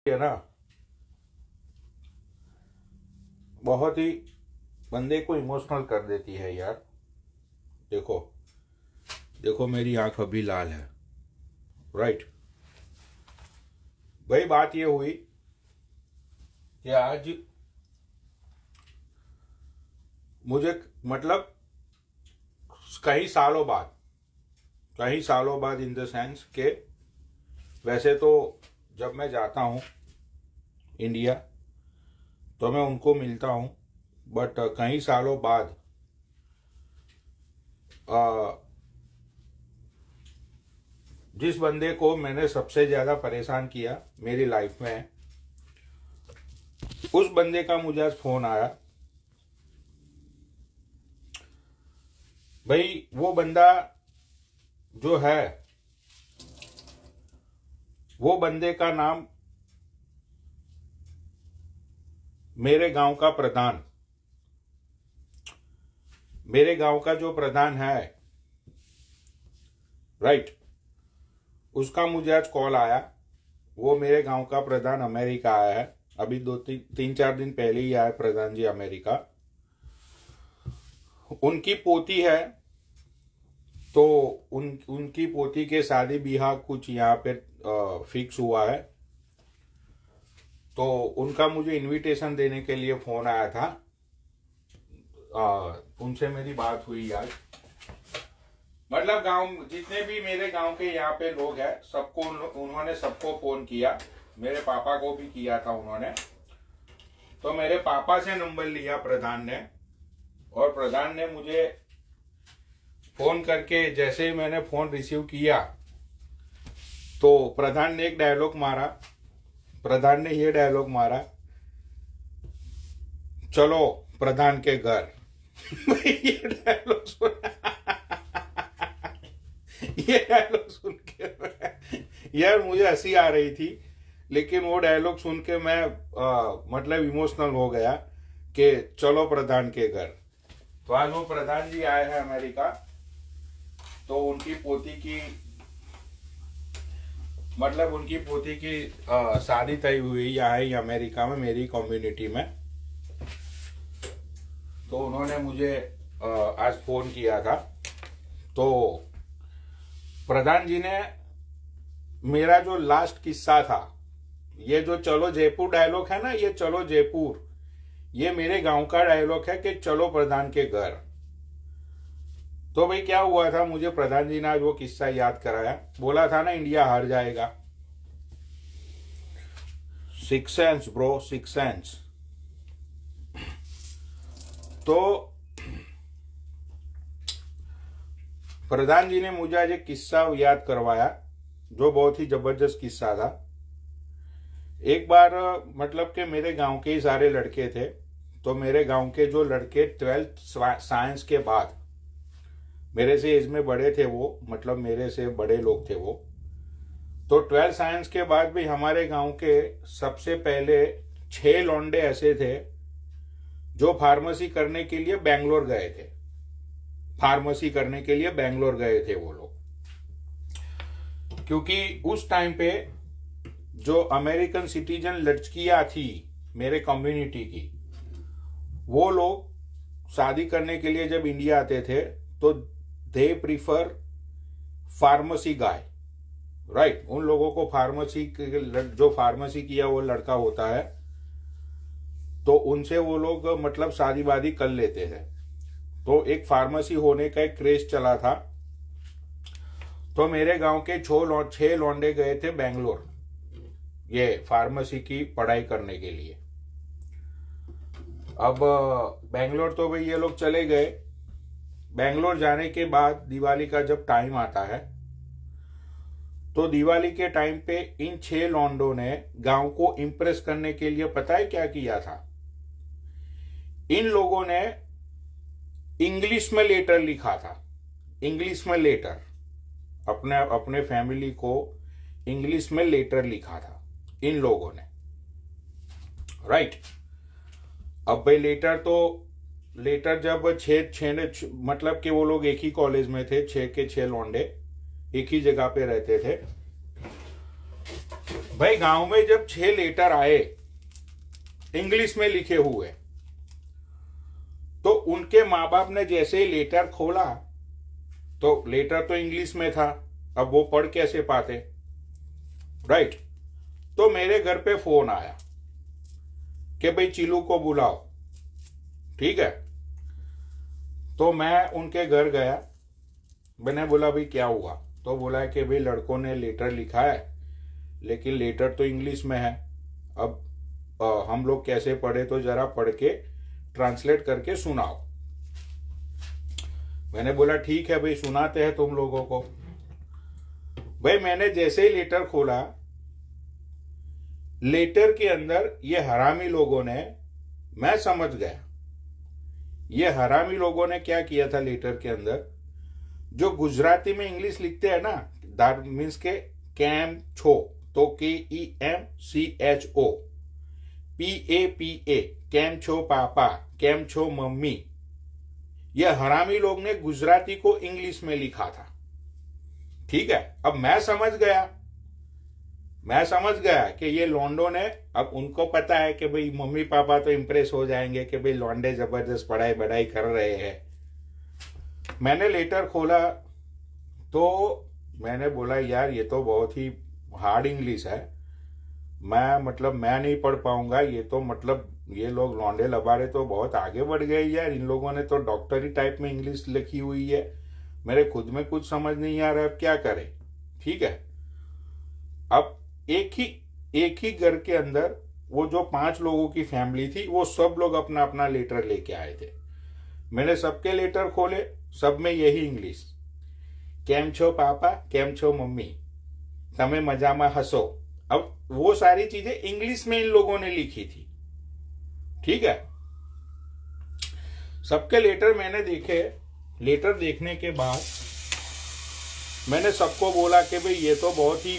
है ना, बहुत ही बंदे को इमोशनल कर देती है यार। देखो देखो, मेरी आंख अभी लाल है। राइट भाई, बात ये हुई कि आज मुझे मतलब कई सालों बाद इन द सेंस के, वैसे तो जब मैं जाता हूँ इंडिया तो मैं उनको मिलता हूँ, बट कई सालों बाद जिस बंदे को मैंने सबसे ज़्यादा परेशान किया मेरी लाइफ में, उस बंदे का मुझे आज फोन आया। भाई वो बंदा जो है, वो बंदे का नाम मेरे गांव का प्रधान, मेरे गांव का जो प्रधान है, राइट, उसका मुझे आज कॉल आया। वो मेरे गांव का प्रधान अमेरिका आया है, अभी 2-3-4 दिन पहले ही आया प्रधान जी अमेरिका। उनकी पोती है, तो उनकी पोती के शादी ब्याह कुछ यहाँ पे फिक्स हुआ है, तो उनका मुझे इनविटेशन देने के लिए फोन आया था। उनसे मेरी बात हुई आज। मतलब गांव जितने भी मेरे गांव के यहाँ पे लोग हैं, सबको उन्होंने सबको फोन किया। मेरे पापा को भी किया था उन्होंने। तो मेरे पापा से नंबर लिया प्रधान ने, और प्रधान ने मुझे फोन करके, जैसे ही मैंने फोन रिसीव किया तो प्रधान ने एक डायलॉग मारा। प्रधान ने ये डायलॉग मारा, चलो प्रधान के घर। ये डायलॉग सुन के यार मुझे हंसी आ रही थी, लेकिन वो डायलॉग सुन के मैं मतलब इमोशनल हो गया कि चलो प्रधान के घर। तो आज वो प्रधान जी आए हैं अमेरिका, तो उनकी पोती की शादी तय हुई यहाँ ही अमेरिका में, मेरी कम्युनिटी में। तो उन्होंने मुझे आज फोन किया था। तो प्रधान जी ने मेरा जो लास्ट किस्सा था, ये जो चलो जयपुर डायलॉग है ना, ये चलो जयपुर, ये मेरे गांव का डायलॉग है कि चलो प्रधान के घर। तो भाई क्या हुआ था, मुझे प्रधान जी ने आज वो किस्सा याद कराया। बोला था ना इंडिया हार जाएगा। 6 सेंस ब्रो, 6 सेंस। तो प्रधान जी ने मुझे आज एक किस्सा याद करवाया, जो बहुत ही जबरदस्त किस्सा था। एक बार मतलब कि मेरे गांव के ही सारे लड़के थे, तो मेरे गांव के जो लड़के 12th साइंस के बाद, मेरे से एज में बड़े थे वो, मतलब मेरे से बड़े लोग थे वो, तो 12th साइंस के बाद भी हमारे गांव के सबसे पहले 6 लौंडे ऐसे थे जो फार्मेसी करने के लिए बेंगलोर गए थे। फार्मेसी करने के लिए बेंगलोर गए थे वो लोग, क्योंकि उस टाइम पे जो अमेरिकन सिटीजन लड़कियां थी मेरे कम्युनिटी की, वो लोग शादी करने के लिए जब इंडिया आते थे तो they prefer pharmacy guy, right. उन लोगों को जो फार्मेसी किया वो लड़का होता है, तो उनसे वो लोग मतलब शादी वादी कर लेते हैं। तो एक फार्मेसी होने का एक क्रेज चला था। तो मेरे गांव के 6 लौंडे गए थे बेंगलोर, ये फार्मेसी की पढ़ाई करने के लिए। अब बेंगलोर तो भाई ये लोग चले गए। बेंगलोर जाने के बाद दिवाली का जब टाइम आता है, तो दिवाली के टाइम पे इन 6 लौंडों ने गांव को इंप्रेस करने के लिए पता है क्या किया था? इन लोगों ने इंग्लिश में लेटर लिखा था। इंग्लिश में लेटर, अपने फैमिली को इंग्लिश में लेटर लिखा था इन लोगों ने, राइट। अब भाई लेटर जब छः मतलब कि वो लोग एक ही कॉलेज में थे, 6 के 6 लौंडे एक ही जगह पे रहते थे। भाई गांव में जब 6 लेटर आए इंग्लिश में लिखे हुए, तो उनके माँ बाप ने जैसे ही लेटर खोला तो लेटर तो इंग्लिश में था, अब वो पढ़ कैसे पाते, राइट। तो मेरे घर पे फोन आया कि भाई चिलू को बुलाओ, ठीक है। तो मैं उनके घर गया, मैंने बोला भाई क्या हुआ, तो बोला कि भाई लड़कों ने लेटर लिखा है लेकिन लेटर तो इंग्लिश में है, अब हम लोग कैसे पढ़े, तो जरा पढ़ के ट्रांसलेट करके सुनाओ। मैंने बोला ठीक है भाई सुनाते हैं तुम लोगों को। भाई मैंने जैसे ही लेटर खोला, लेटर के अंदर ये हरामी लोगों ने, मैं समझ गया ये हरामी लोगों ने क्या किया था। लेटर के अंदर जो गुजराती में इंग्लिश लिखते हैं ना, दैट मीन्स के कैम छो, तो KEMCHO, PAPA, कैम छो पापा, कैम छो मम्मी, ये हरामी लोग ने गुजराती को इंग्लिश में लिखा था, ठीक है। अब मैं समझ गया कि ये लॉन्डो ने, अब उनको पता है कि भाई मम्मी पापा तो इंप्रेस हो जाएंगे कि भाई लॉन्डे जबरदस्त पढ़ाई बढ़ाई कर रहे हैं। मैंने लेटर खोला तो मैंने बोला यार ये तो बहुत ही हार्ड इंग्लिश है, मैं नहीं पढ़ पाऊंगा, ये तो ये लोग लौंडे लबारे तो बहुत आगे बढ़ गए यार, इन लोगों ने तो डॉक्टरी टाइप में इंग्लिश लिखी हुई है, मेरे खुद में कुछ समझ नहीं आ रहा है, अब क्या करें, ठीक है। अब एक ही घर के अंदर वो जो 5 लोगों की फैमिली थी, वो सब लोग अपना अपना लेटर लेके आए थे। मैंने सबके लेटर खोले, सब में यही इंग्लिश, केम छो पापा, केम छो मम्मी, तमे मजा में हंसो। अब वो सारी चीजें इंग्लिश में इन लोगों ने लिखी थी, ठीक है। सबके लेटर मैंने देखे। लेटर देखने के बाद मैंने सबको बोला कि भाई ये तो बहुत ही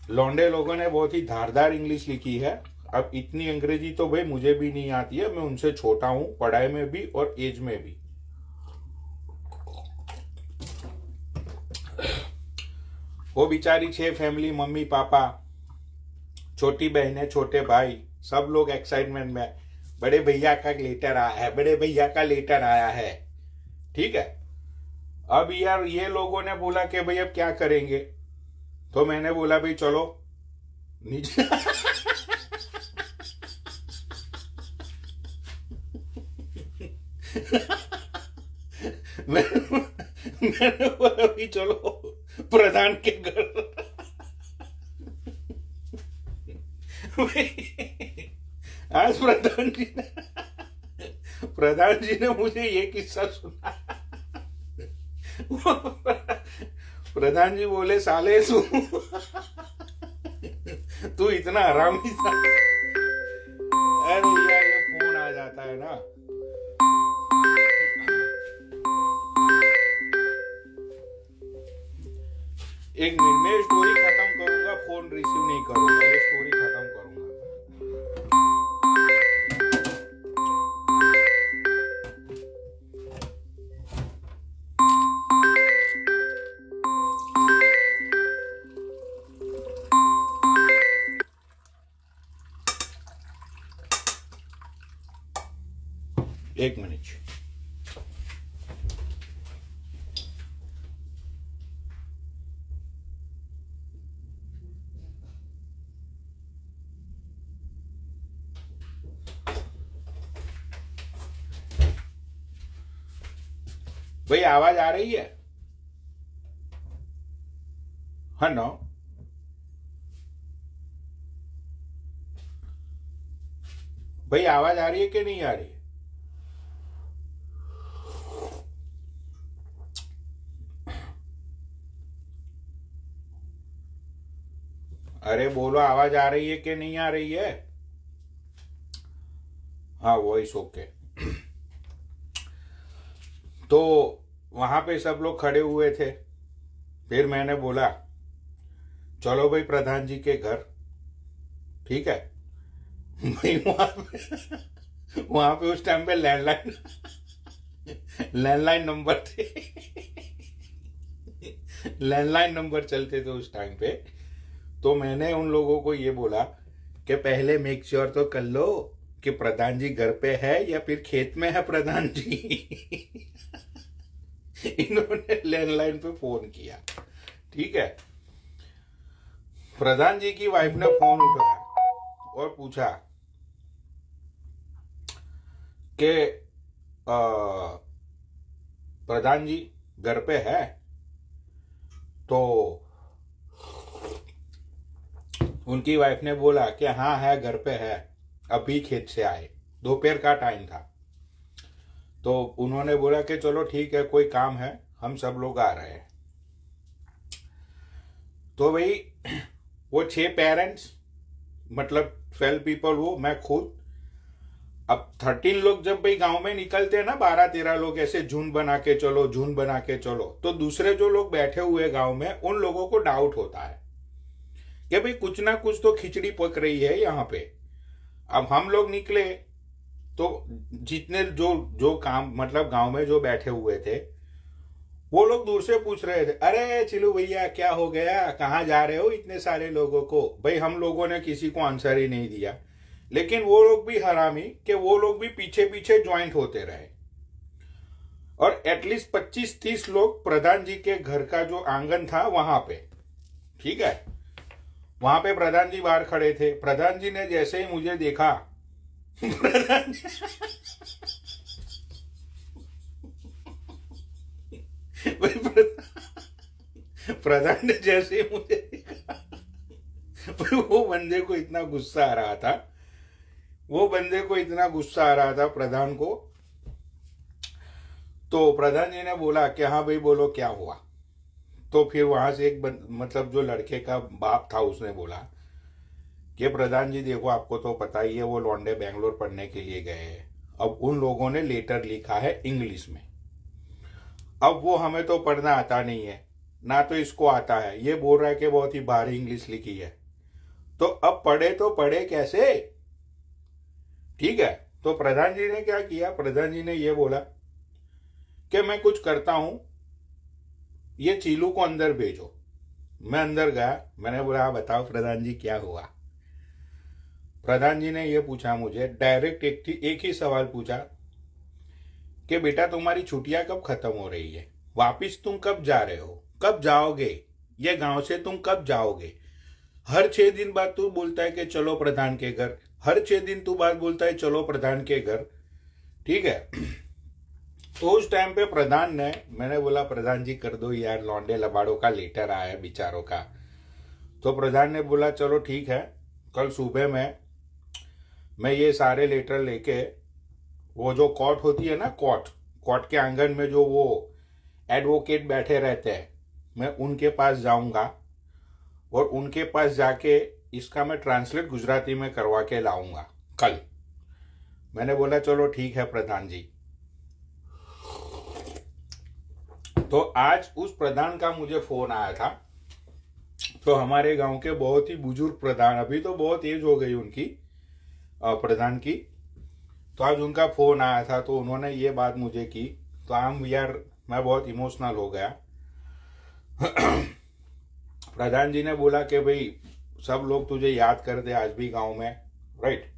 लौंडे लोगों ने बहुत ही धारदार इंग्लिश लिखी है, अब इतनी अंग्रेजी तो भाई मुझे भी नहीं आती है, मैं उनसे छोटा हूं पढ़ाई में भी और एज में भी। वो बेचारी 6 फैमिली, मम्मी पापा, छोटी बहनें, छोटे भाई, सब लोग एक्साइटमेंट में, बड़े भैया का लेटर आया है, बड़े भैया का लेटर आया है, ठीक है। अब यार ये लोगों ने बोला कि भाई अब क्या करेंगे, तो मैंने बोला भाई चलो नीचे मैंने बोला भाई चलो प्रधान के घर। आज प्रधान जी ने मुझे ये किस्सा सुना। प्रधान जी बोले साले तू इतना हरामी था। अरे यार ये फोन आ जाता है ना। एक मिनट में स्टोरी खत्म करूंगा, फोन रिसीव नहीं करूंगा, ये स्टोरी खत्म करूंगा। एक मिनट। भाई आवाज आ रही है? हाँ ना? भाई आवाज आ रही है कि नहीं आ रही है? अरे बोलो आवाज आ रही है कि नहीं आ रही है? हाँ वॉइस ओके। तो वहां पे सब लोग खड़े हुए थे, फिर मैंने बोला चलो भाई प्रधान जी के घर, ठीक है। भाई वहां पे उस टाइम पे लैंडलाइन नंबर थे। लैंडलाइन नंबर चलते थे उस टाइम पे। तो मैंने उन लोगों को ये बोला कि पहले मेक श्योर तो कर लो कि प्रधान जी घर पे है या फिर खेत में है प्रधान जी। इन्होंने लैंडलाइन पे फोन किया, ठीक है। प्रधान जी की वाइफ ने फोन उठाया और पूछा कि प्रधान जी घर पे है? तो उनकी वाइफ ने बोला कि हाँ है, घर पे है, अभी खेत से आए, दोपहर का टाइम था। तो उन्होंने बोला कि चलो ठीक है, कोई काम है, हम सब लोग आ रहे हैं। तो भाई वो 6 पेरेंट्स, मतलब 12 पीपल, वो मैं खुद, अब 13 लोग जब भाई गांव में निकलते हैं ना, 12-13 लोग ऐसे झुंड बना के चलो, झुंड बना के चलो, तो दूसरे जो लोग बैठे हुए गांव में, उन लोगों को डाउट होता है कि भाई कुछ ना कुछ तो खिचड़ी पक रही है यहाँ पे। अब हम लोग निकले तो जितने जो काम, मतलब गांव में जो बैठे हुए थे, वो लोग दूर से पूछ रहे थे, अरे चिलू भैया क्या हो गया, कहाँ जा रहे हो इतने सारे लोगों को? भाई हम लोगों ने किसी को आंसर ही नहीं दिया, लेकिन वो लोग भी हरामी कि वो लोग भी पीछे पीछे ज्वाइंट होते रहे। और एटलीस्ट 25-30 लोग प्रधान जी के घर का जो आंगन था वहां पे, ठीक है, वहां पे प्रधान जी बाहर खड़े थे। प्रधान जी ने जैसे ही मुझे देखा, प्रधान जी प्रधान ने जैसे ही मुझे देखा, वो बंदे को इतना गुस्सा आ रहा था, प्रधान को। तो प्रधान जी ने बोला कि हाँ भाई बोलो क्या हुआ। तो फिर वहां से एक मतलब जो लड़के का बाप था, उसने बोला कि प्रधान जी देखो, आपको तो पता ही है वो लौंडे बेंगलोर पढ़ने के लिए गए हैं। अब उन लोगों ने लेटर लिखा है इंग्लिश में, अब वो हमें तो पढ़ना आता नहीं है, ना तो इसको आता है, ये बोल रहा है कि बहुत ही भारी इंग्लिश लिखी है, तो अब पढ़े तो पढ़े कैसे, ठीक है। तो प्रधान जी ने क्या किया, प्रधान जी ने ये बोला कि मैं कुछ करता हूं, ये चीलू को अंदर भेजो। मैं अंदर गया, मैंने बोला हाँ बताओ प्रधान जी क्या हुआ। प्रधान जी ने ये पूछा मुझे डायरेक्ट, एक ही सवाल पूछा कि बेटा तुम्हारी छुट्टियां कब खत्म हो रही है, वापिस तुम कब जा रहे हो, कब जाओगे, ये गांव से तुम कब जाओगे? हर 6 दिन बाद तू बोलता है कि चलो प्रधान के घर, हर 6 दिन तू बात बोलता है चलो प्रधान के घर, ठीक है। तो उस टाइम पे प्रधान ने, मैंने बोला प्रधान जी कर दो यार, लौंडे लबाड़ों का लेटर आया है बेचारों का। तो प्रधान ने बोला चलो ठीक है, कल सुबह में मैं ये सारे लेटर लेके, वो जो कोर्ट होती है ना, कोर्ट के आंगन में जो वो एडवोकेट बैठे रहते हैं, मैं उनके पास जाऊंगा और उनके पास जाके इसका मैं ट्रांसलेट गुजराती में करवा के लाऊंगा कल। मैंने बोला चलो ठीक है प्रधान जी। तो आज उस प्रधान का मुझे फोन आया था। तो हमारे गांव के बहुत ही बुजुर्ग प्रधान, अभी तो बहुत एज हो गई उनकी, प्रधान की, तो आज उनका फोन आया था। तो उन्होंने ये बात मुझे की, तो यार मैं बहुत इमोशनल हो गया। प्रधान जी ने बोला कि भाई सब लोग तुझे याद करते आज भी गांव में, राइट।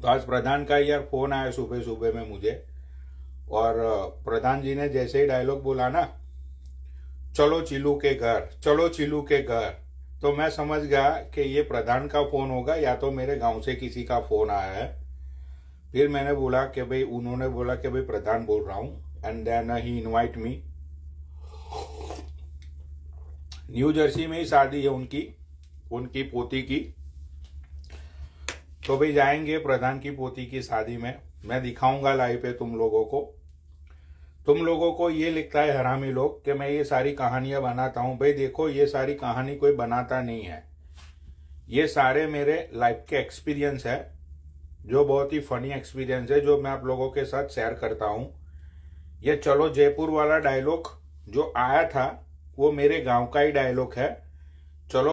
तो आज प्रधान का यार फोन आया सुबह सुबह में मुझे, और प्रधान जी ने जैसे ही डायलॉग बोला ना, चलो चिलू के घर, चलो चिलू के घर, तो मैं समझ गया कि ये प्रधान का फोन होगा या तो मेरे गांव से किसी का फोन आया है। फिर मैंने बोला कि भाई, उन्होंने बोला कि भाई प्रधान बोल रहा हूँ, and then he invite me. New Jersey में ही शादी है उनकी पोती की। तो भाई जाएंगे प्रधान की पोती की शादी में, मैं दिखाऊंगा लाइव पे तुम लोगों को। ये लिखता है हरामी लोग कि मैं ये सारी कहानियां बनाता हूं। भाई देखो, ये सारी कहानी कोई बनाता नहीं है, ये सारे मेरे लाइफ के एक्सपीरियंस है, जो बहुत ही फनी एक्सपीरियंस है, जो मैं आप लोगों के साथ शेयर करता हूं। ये चलो जयपुर वाला डायलॉग जो आया था, वो मेरे गांव का ही डायलॉग है।